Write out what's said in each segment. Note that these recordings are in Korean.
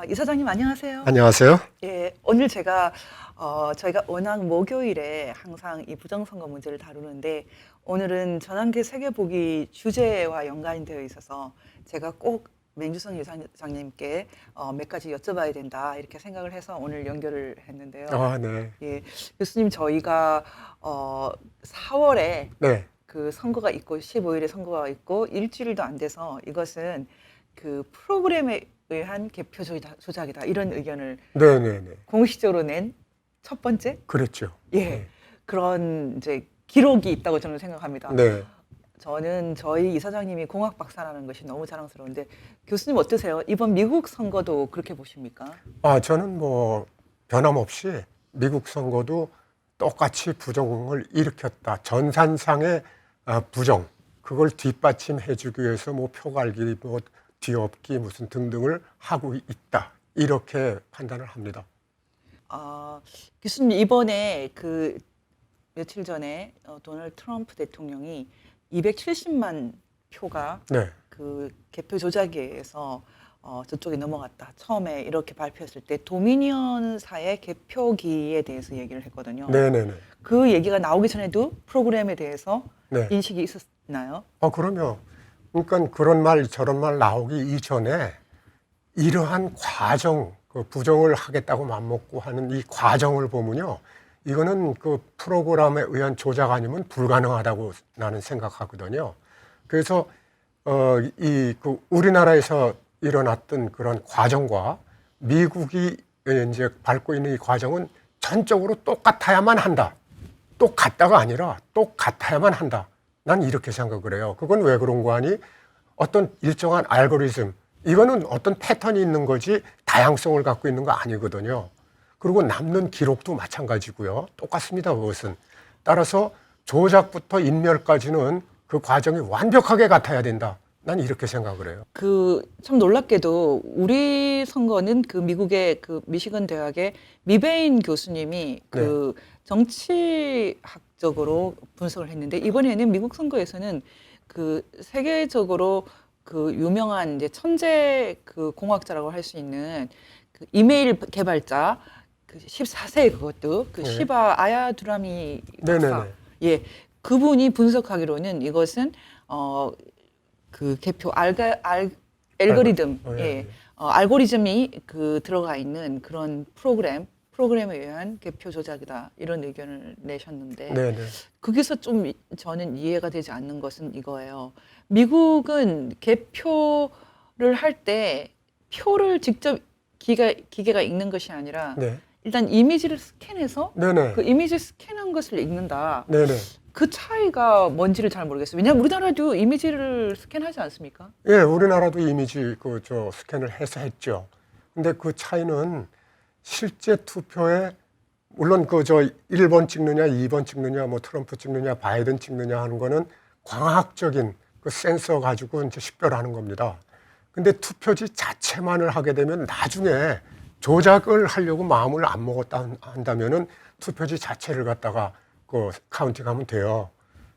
이사장님 안녕하세요. 안녕하세요. 예, 오늘 저희가 워낙 목요일에 항상 이 부정선거 문제를 다루는데 오늘은 전환기 세계보기 주제와 연관이 되어 있어서 제가 꼭 맹주성 이사장님께 몇 가지 여쭤봐야 된다 이렇게 생각을 해서 오늘 연결을 했는데요. 네. 예, 교수님 저희가 4월에 네. 그 선거가 있고 15일에 선거가 있고 일주일도 안 돼서 이것은 그 프로그램에 의한 개표 조작이다 이런 의견을 네네네. 공식적으로 낸 첫 번째 그랬죠. 예 그런 이제 기록이 있다고 저는 생각합니다. 네. 저는 저희 이사장님이 공학 박사라는 것이 너무 자랑스러운데 교수님 어떠세요? 이번 미국 선거도 그렇게 보십니까? 저는 뭐 변함없이 미국 선거도 똑같이 부정을 일으켰다. 전산상의 부정, 그걸 뒷받침해주기 위해서 뭐 표갈기, 뭐 뒤엎기 무슨 등등을 하고 있다. 이렇게 판단을 합니다. 교수님 이번에 그 며칠 전에 도널드 트럼프 대통령이 270만 표가 네. 그 개표 조작에 의해서 저쪽에 넘어갔다. 처음에 이렇게 발표했을 때 도미니언사의 개표기에 대해서 얘기를 했거든요. 네네네. 그 얘기가 나오기 전에도 프로그램에 대해서 네. 인식이 있었나요? 그럼요. 그러니까 그런 말 저런 말 나오기 이전에 이러한 과정, 그 부정을 하겠다고 맘먹고 하는 이 과정을 보면요, 이거는 그 프로그램에 의한 조작 아니면 불가능하다고 나는 생각하거든요. 그래서 그 우리나라에서 일어났던 그런 과정과 미국이 이제 밟고 있는 이 과정은 전적으로 똑같아야만 한다. 똑같다가 아니라 똑같아야만 한다. 난 이렇게 생각을 해요. 그건 왜 그런 거 아니? 어떤 일정한 알고리즘, 이거는 어떤 패턴이 있는 거지 다양성을 갖고 있는 거 아니거든요. 그리고 남는 기록도 마찬가지고요. 똑같습니다, 그것은. 따라서 조작부터 인멸까지는 그 과정이 완벽하게 같아야 된다. 난 이렇게 생각을 해요. 그 참 놀랍게도 우리 선거는 그 미국의 그 미시건 대학의 미베인 교수님이 그 정치학적으로 분석을 했는데 이번에는 미국 선거에서는 그 세계적으로 그 유명한 이제 천재 그 공학자라고 할 수 있는 그 이메일 개발자 그 14세 그것도 그 시바 아야두라미 박사 네네네. 예 그분이 분석하기로는 이것은 그 개표 알고리즘 알고리즘이 그 들어가 있는 그런 프로그램에 의한 개표 조작이다 이런 의견을 내셨는데 네네. 거기서 좀 저는 이해가 되지 않는 것은 이거예요. 미국은 개표를 할 때 표를 직접 기계가 읽는 것이 아니라 네. 일단 이미지를 스캔해서 네네. 그 이미지 스캔한 것을 읽는다. 네네. 그 차이가 뭔지를 잘 모르겠어요. 왜냐하면 우리나라도 이미지를 스캔하지 않습니까? 예, 우리나라도 이미지 스캔을 해서 했죠. 근데 그 차이는 실제 투표에 물론 1번 찍느냐, 2번 찍느냐, 뭐 트럼프 찍느냐, 바이든 찍느냐 하는 거는 광학적인 그 센서 가지고 이제 식별하는 겁니다. 근데 투표지 자체만을 하게 되면 나중에 조작을 하려고 마음을 안 먹었다 한다면은 투표지 자체를 갖다가 그 카운팅하면 돼요.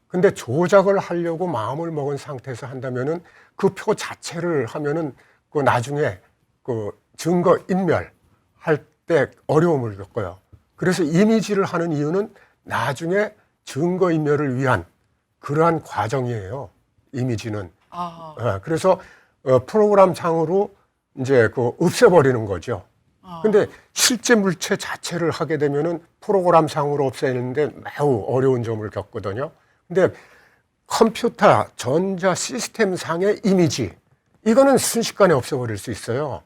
근데 조작을 하려고 마음을 먹은 상태에서 한다면은 그 표 자체를 하면은 그 나중에 그 증거 인멸 할 때 어려움을 겪어요. 그래서 이미지를 하는 이유는 나중에 증거 인멸을 위한 그러한 과정이에요. 이미지는. 그래서 프로그램 상으로 이제 그 없애버리는 거죠. 근데 실제 물체 자체를 하게 되면은 프로그램 상으로 없애는데 매우 어려운 점을 겪거든요. 근데 컴퓨터 전자 시스템 상의 이미지, 이거는 순식간에 없애버릴 수 있어요.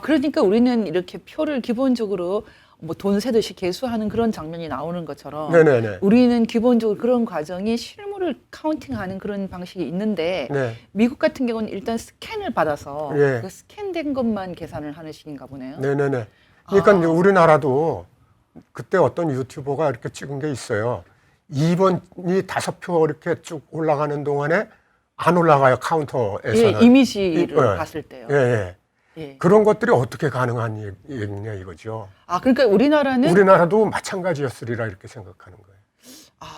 그러니까 우리는 이렇게 표를 기본적으로 뭐 돈 세듯이 개수하는 그런 장면이 나오는 것처럼 네네네. 우리는 기본적으로 그런 과정이 실물을 카운팅하는 그런 방식이 있는데 네. 미국 같은 경우는 일단 스캔을 받아서 예. 그 스캔된 것만 계산을 하는 식인가 보네요. 네네네. 그러니까 이제 우리나라도 그때 어떤 유튜버가 이렇게 찍은 게 있어요. 2번이 5표 이렇게 쭉 올라가는 동안에 안 올라가요, 카운터에서는. 이미지를 예. 봤을 때요. 예. 예. 그런 것들이 어떻게 가능한 얘기냐 이거죠. 그러니까 우리나라도 마찬가지였으리라 이렇게 생각하는 거예요.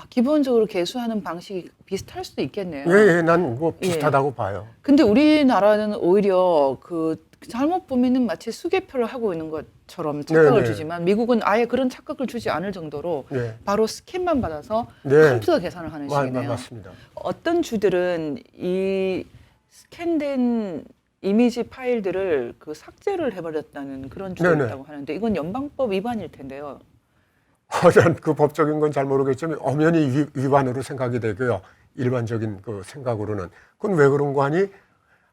기본적으로 개수하는 방식이 비슷할 수도 있겠네요. 예, 난 뭐 비슷하다고 봐요. 근데 우리나라는 오히려 그 잘못 보면은 마치 수개표를 하고 있는 것처럼 착각을 네네. 주지만 미국은 아예 그런 착각을 주지 않을 정도로 네. 바로 스캔만 받아서 네. 컴퓨터 계산을 하는 식이네요. 맞습니다. 어떤 주들은 이 스캔된 이미지 파일들을 그 삭제를 해버렸다는 그런 주도 네네. 있다고 하는데 이건 연방법 위반일 텐데요. 난 그 법적인 건 잘 모르겠지만 엄연히 위반으로 생각이 되고요. 일반적인 그 생각으로는. 그건 왜 그런 거 아니?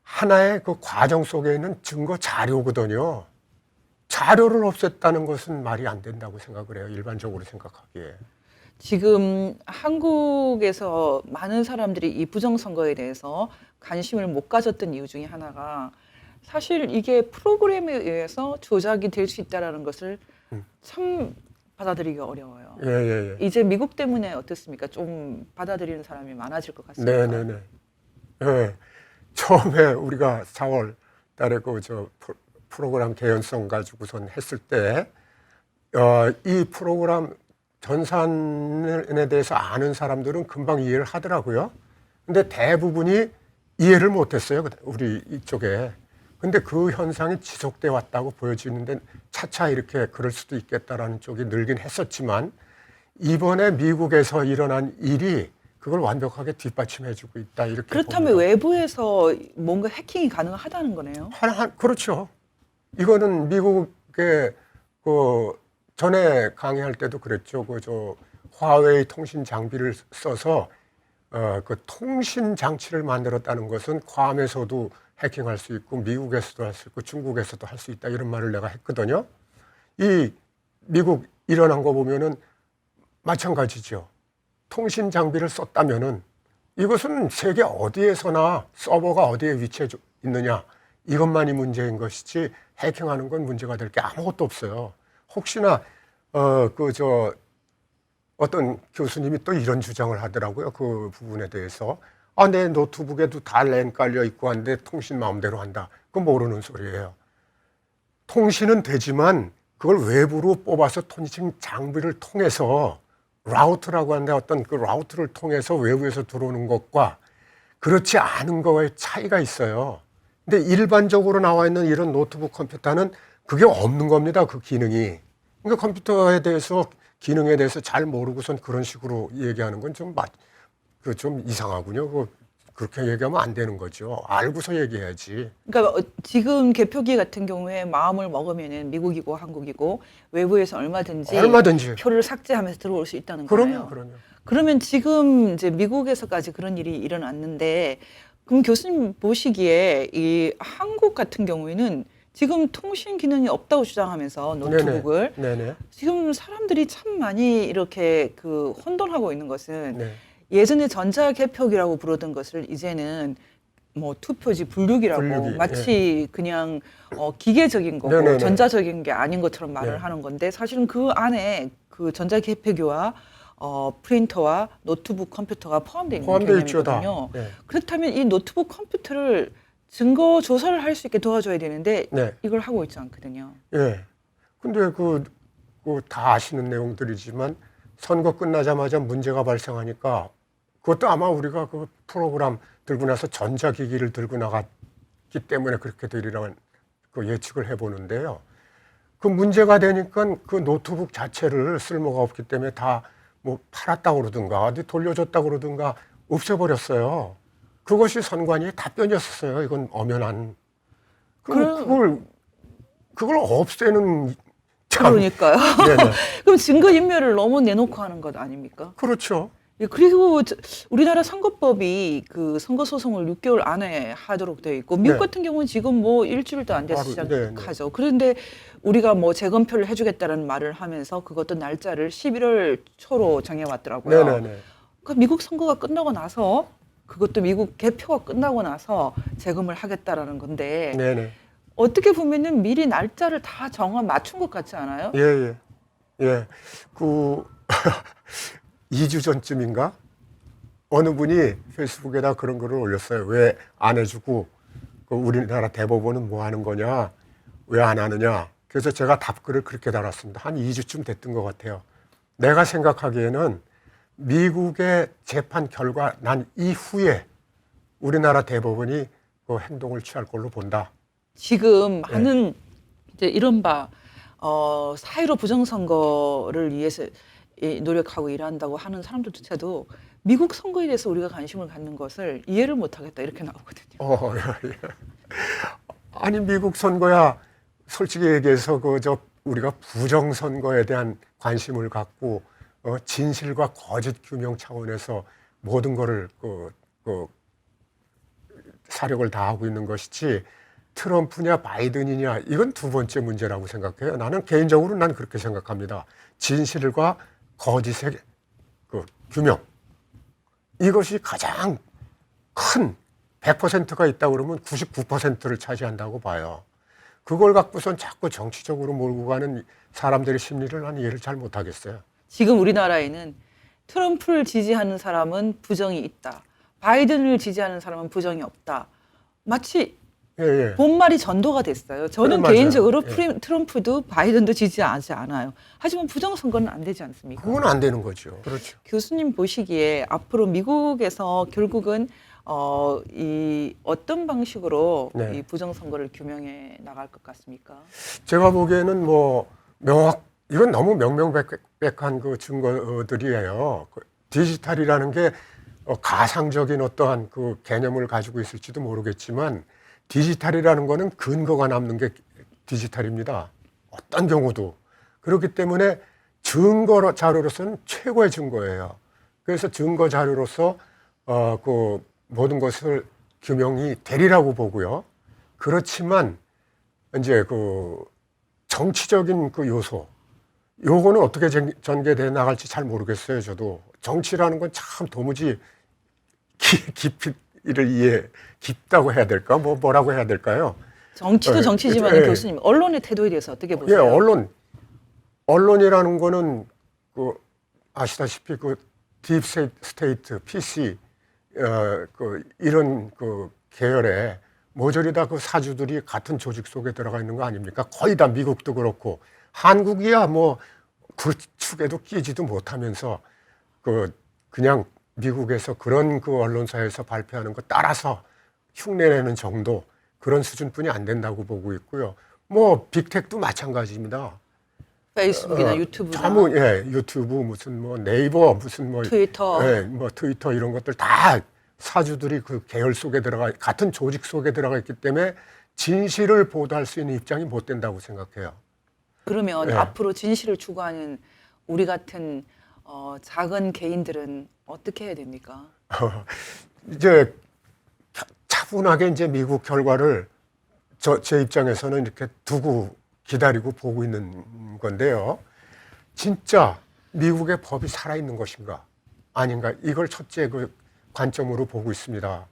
하나의 그 과정 속에 있는 증거 자료거든요. 자료를 없앴다는 것은 말이 안 된다고 생각을 해요. 일반적으로 생각하기에. 지금 한국에서 많은 사람들이 이 부정선거에 대해서 관심을 못 가졌던 이유 중에 하나가 사실 이게 프로그램에 의해서 조작이 될 수 있다는 것을 참 받아들이기가 어려워요. 예, 예, 예. 이제 미국 때문에 어떻습니까? 좀 받아들이는 사람이 많아질 것 같습니다. 네, 네, 네. 예. 처음에 우리가 4월 달에 그 프로그램 개연성 가지고선 했을 때, 이 프로그램 전산에 대해서 아는 사람들은 금방 이해를 하더라고요. 근데 대부분이 이해를 못했어요. 우리 이쪽에. 근데 그 현상이 지속돼 왔다고 보여지는데 차차 이렇게 그럴 수도 있겠다라는 쪽이 늘긴 했었지만 이번에 미국에서 일어난 일이 그걸 완벽하게 뒷받침해주고 있다 이렇게 그렇다면 봅니다. 외부에서 뭔가 해킹이 가능하다는 거네요. 그렇죠. 이거는 미국의 그 전에 강의할 때도 그랬죠. 화웨이 통신 장비를 써서 그 통신 장치를 만들었다는 것은 괌에서도 해킹할 수 있고 미국에서도 할 수 있고 중국에서도 할 수 있다 이런 말을 내가 했거든요. 이 미국 일어난 거 보면은 마찬가지죠. 통신 장비를 썼다면은 이것은 세계 어디에서나 서버가 어디에 위치해 있느냐 이것만이 문제인 것이지 해킹하는 건 문제가 될 게 아무것도 없어요. 혹시나 어떤 교수님이 또 이런 주장을 하더라고요. 그 부분에 대해서 내 노트북에도 다 랜 깔려 있고 한데 통신 마음대로 한다. 그건 모르는 소리예요. 통신은 되지만 그걸 외부로 뽑아서 통신 장비를 통해서 라우트라고 하는데 어떤 그 라우트를 통해서 외부에서 들어오는 것과 그렇지 않은 거의 차이가 있어요. 근데 일반적으로 나와 있는 이런 노트북 컴퓨터는 그게 없는 겁니다. 그 기능이. 그러니까 컴퓨터에 대해서 기능에 대해서 잘 모르고선 그런 식으로 얘기하는 건 좀 이상하군요. 그렇게 얘기하면 안 되는 거죠. 알고서 얘기해야지. 그러니까 지금 개표기 같은 경우에 마음을 먹으면은 미국이고 한국이고 외부에서 얼마든지 표를 삭제하면서 들어올 수 있다는 거예요. 그럼요. 그러면 지금 이제 미국에서까지 그런 일이 일어났는데 그럼 교수님 보시기에 이 한국 같은 경우에는 지금 통신 기능이 없다고 주장하면서 노트북을 네네. 지금 사람들이 참 많이 이렇게 그 혼돈하고 있는 것은 네. 예전에 전자개표기라고 부르던 것을 이제는 뭐 투표지 분류기라고 분류기, 마치 그냥 기계적인 거고 네네네. 전자적인 게 아닌 것처럼 말을 네. 하는 건데 사실은 그 안에 그 전자개표기와 프린터와 노트북 컴퓨터가 포함되어 있는 포함되어 있죠, 다. 개념이거든요. 네. 그렇다면 이 노트북 컴퓨터를 증거 조사를 할 수 있게 도와줘야 되는데 네. 이걸 하고 있지 않거든요. 예. 근데 다 아시는 내용들이지만 선거 끝나자마자 문제가 발생하니까 그것도 아마 우리가 그 프로그램 들고 나서 전자기기를 들고 나갔기 때문에 그렇게 되리라는 그 예측을 해보는데요. 그 문제가 되니까 그 노트북 자체를 쓸모가 없기 때문에 다 뭐 팔았다고 그러든가 어디 돌려줬다고 그러든가 없애버렸어요. 그것이 선관위의 답변이었어요. 이건 엄연한. 그걸 없애는 참. 그러니까요. 네네. 그럼 증거인멸을 너무 내놓고 하는 것 아닙니까? 그렇죠. 예, 그리고 우리나라 선거법이 그 선거 소송을 6개월 안에 하도록 되어 있고 미국 네. 같은 경우는 지금 뭐 일주일도 안 돼서 바로, 시작하죠. 그런데 우리가 뭐 재검표를 해주겠다는 말을 하면서 그것도 날짜를 11월 초로 정해왔더라고요. 네네네. 그러니까 미국 선거가 끝나고 나서 그것도 미국 개표가 끝나고 나서 재검을 하겠다라는 건데 네네. 어떻게 보면은 미리 날짜를 다 맞춘 것 같지 않아요? 예. 2주 전쯤인가? 어느 분이 페이스북에다 그런 글을 올렸어요. 왜 안 해주고, 우리나라 대법원은 뭐 하는 거냐? 왜 안 하느냐? 그래서 제가 답글을 그렇게 달았습니다. 한 2주쯤 됐던 것 같아요. 내가 생각하기에는 미국의 재판 결과 난 이후에 우리나라 대법원이 그 행동을 취할 걸로 본다. 지금 하는 이제 이른바 4.15 부정선거를 위해서 노력하고 일한다고 하는 사람들조차도 미국 선거에 대해서 우리가 관심을 갖는 것을 이해를 못하겠다 이렇게 나오거든요. 예. 아니 미국 선거야 솔직히 얘기해서 우리가 부정 선거에 대한 관심을 갖고 진실과 거짓 규명 차원에서 모든 거를 사력을 다하고 있는 것이지 트럼프냐 바이든이냐 이건 두 번째 문제라고 생각해요. 나는 개인적으로 난 그렇게 생각합니다. 진실과 거짓의 규명 이것이 가장 큰 100%가 있다 그러면 99%를 차지한다고 봐요. 그걸 갖고선 자꾸 정치적으로 몰고 가는 사람들의 심리를 난 이해를 잘 못하겠어요. 지금 우리나라에는 트럼프를 지지하는 사람은 부정이 있다. 바이든을 지지하는 사람은 부정이 없다. 마치 예. 본말이 전도가 됐어요. 저는 맞아요. 개인적으로 예. 트럼프도 바이든도 지지하지 않아요. 하지만 부정선거는 안 되지 않습니까? 그건 안 되는 거죠. 그렇죠. 교수님 보시기에 앞으로 미국에서 결국은 이 어떤 방식으로 네. 이 부정선거를 규명해 나갈 것 같습니까? 제가 보기에는 이건 너무 명명백백한 그 증거들이에요. 디지털이라는 게 가상적인 어떠한 그 개념을 가지고 있을지도 모르겠지만 디지털이라는 거는 근거가 남는 게 디지털입니다. 어떤 경우도. 그렇기 때문에 증거 자료로서는 최고의 증거예요. 그래서 증거 자료로서 그 모든 것을 규명이 되리라고 보고요. 그렇지만 이제 그 정치적인 그 요소, 요거는 어떻게 전개돼 나갈지 잘 모르겠어요. 저도 정치라는 건 참 도무지 깊다고 해야 될까? 뭐라고 해야 될까요? 정치도 정치지만 예. 교수님 언론의 태도에 대해서 어떻게 예, 보세요? 언론이라는 거는 아시다시피 딥스테이트, PC 이런 계열의 모조리 다 그 사주들이 같은 조직 속에 들어가 있는 거 아닙니까? 거의 다 미국도 그렇고 한국이야 그 축에도 끼지도 못하면서 그냥 미국에서 그런 언론사에서 발표하는 거 따라서 흉내내는 정도 그런 수준뿐이 안 된다고 보고 있고요. 빅텍도 마찬가지입니다. 페이스북이나 유튜브나 유튜브 무슨 네이버 무슨 트위터. 트위터 이런 것들 다 사주들이 그 계열 속에 같은 조직 속에 들어가 있기 때문에 진실을 보도할 수 있는 입장이 못 된다고 생각해요. 그러면 앞으로 진실을 추구하는 우리 같은 작은 개인들은 어떻게 해야 됩니까? 이제 차분하게 이제 미국 결과를 제 입장에서는 이렇게 두고 기다리고 보고 있는 건데요. 진짜 미국의 법이 살아있는 것인가 아닌가 이걸 첫째 관점으로 보고 있습니다.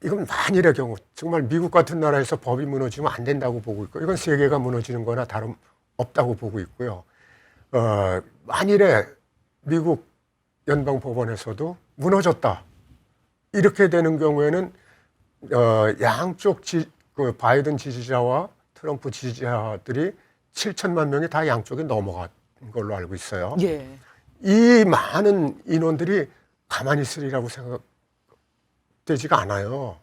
이건 만일의 경우 정말 미국 같은 나라에서 법이 무너지면 안 된다고 보고 있고 이건 세계가 무너지는 거나 다름없다고 보고 있고요. 만일에 미국 연방법원에서도 무너졌다 이렇게 되는 경우에는 양쪽 바이든 지지자와 트럼프 지지자들이 7천만 명이 다 양쪽에 넘어간 걸로 알고 있어요. 예. 이 많은 인원들이 가만히 있으리라고 생각되지가 않아요.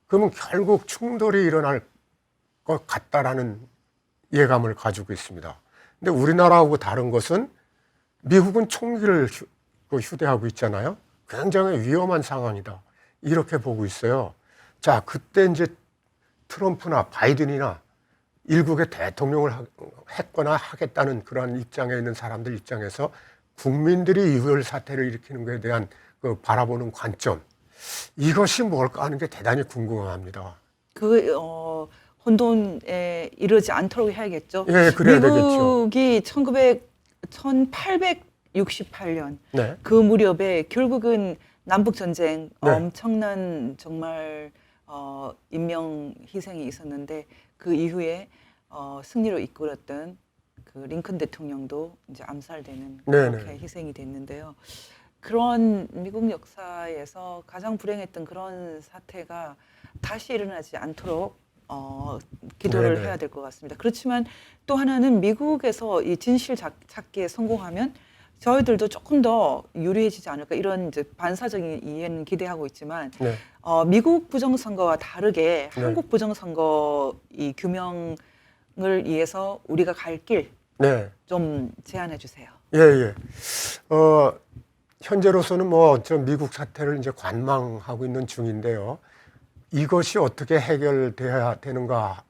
그러면 결국 충돌이 일어날 것 같다라는 예감을 가지고 있습니다. 근데 우리나라하고 다른 것은 미국은 총기를 휴대하고 있잖아요. 굉장히 위험한 상황이다. 이렇게 보고 있어요. 자, 그때 이제 트럼프나 바이든이나 일국의 대통령을 했거나 하겠다는 그런 입장에 있는 사람들 입장에서 국민들이 이별 사태를 일으키는 것에 대한 바라보는 관점 이것이 뭘까 하는 게 대단히 궁금합니다. 혼돈에 이르지 않도록 해야겠죠. 예, 그래야 미국이 1868년 네. 그 무렵에 결국은 남북 전쟁 네. 엄청난 정말 인명 희생이 있었는데 그 이후에 승리로 이끌었던 그 링컨 대통령도 이제 암살되는 그렇게 네네. 희생이 됐는데요. 그런 미국 역사에서 가장 불행했던 그런 사태가 다시 일어나지 않도록 기도를 네네. 해야 될 것 같습니다. 그렇지만 또 하나는 미국에서 이 진실 찾기에 성공하면 저희들도 조금 더 유리해지지 않을까 이런 이제 반사적인 이해는 기대하고 있지만 네. 미국 부정선거와 다르게 네. 한국 부정선거 이 규명을 위해서 우리가 갈 길 네. 좀 제안해 주세요. 예, 예. 현재로서는 뭐 저 미국 사태를 이제 관망하고 있는 중인데요. 이것이 어떻게 해결돼야 되는가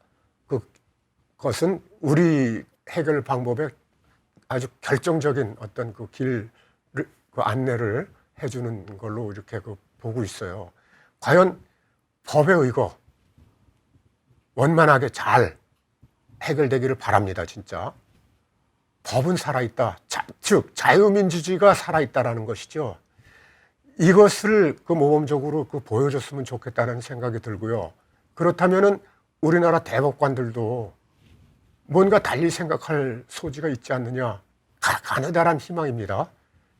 그것은 우리 해결 방법에 아주 결정적인 어떤 그 길을 그 안내를 해주는 걸로 이렇게 그 보고 있어요. 과연 법에 의거 원만하게 잘 해결되기를 바랍니다, 진짜. 법은 살아있다. 즉 자유민주주의가 살아있다라는 것이죠. 이것을 그 모범적으로 그 보여줬으면 좋겠다는 생각이 들고요. 그렇다면은 우리나라 대법관들도 뭔가 달리 생각할 소지가 있지 않느냐. 가느다란 희망입니다.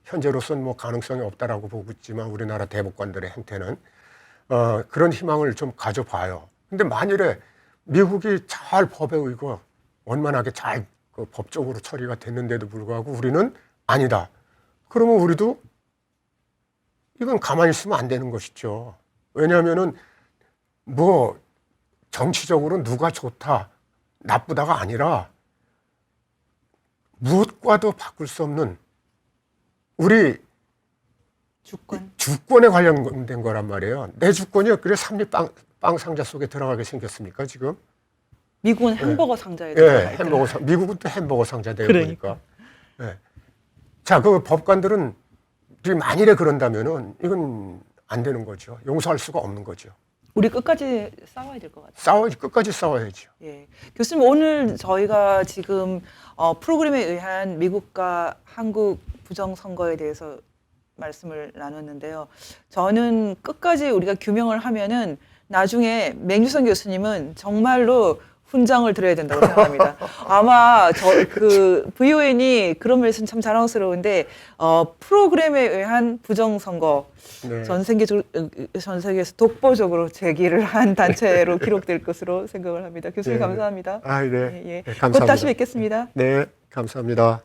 현재로서는 뭐 가능성이 없다라고 보고 있지만 우리나라 대법관들의 행태는 그런 희망을 좀 가져봐요. 근데 만일에 미국이 잘 법에 의거 원만하게 잘 그 법적으로 처리가 됐는데도 불구하고 우리는 아니다. 그러면 우리도 이건 가만히 있으면 안 되는 것이죠. 왜냐하면은 뭐 정치적으로 누가 좋다, 나쁘다가 아니라 무엇과도 바꿀 수 없는 우리 주권에 관련된 거란 말이에요. 내 주권이 그래 삼립 빵 상자 속에 들어가게 생겼습니까 지금? 미국은 햄버거 상자에 예, 들어가 있더라고요. 햄버거 미국은 또 햄버거 상자대요 그러니까. 보니까. 예. 자, 그 법관들은 만일에 그런다면은 이건 안 되는 거죠. 용서할 수가 없는 거죠. 우리 끝까지 싸워야 될 것 같아요. 끝까지 싸워야죠. 예. 교수님, 오늘 저희가 지금 프로그램에 의한 미국과 한국 부정선거에 대해서 말씀을 나눴는데요. 저는 끝까지 우리가 규명을 하면은 나중에 맹주선 교수님은 정말로 훈장을 드려야 된다고 생각합니다. 아마 그 VON이 그런 면에서는 참 자랑스러운데 프로그램에 의한 부정선거 네. 전 세계에서 독보적으로 제기를 한 단체로 기록될 것으로 생각을 합니다. 교수님 네. 감사합니다. 아, 네. 예, 예. 네, 곧 감사합니다. 다시 뵙겠습니다. 네, 감사합니다.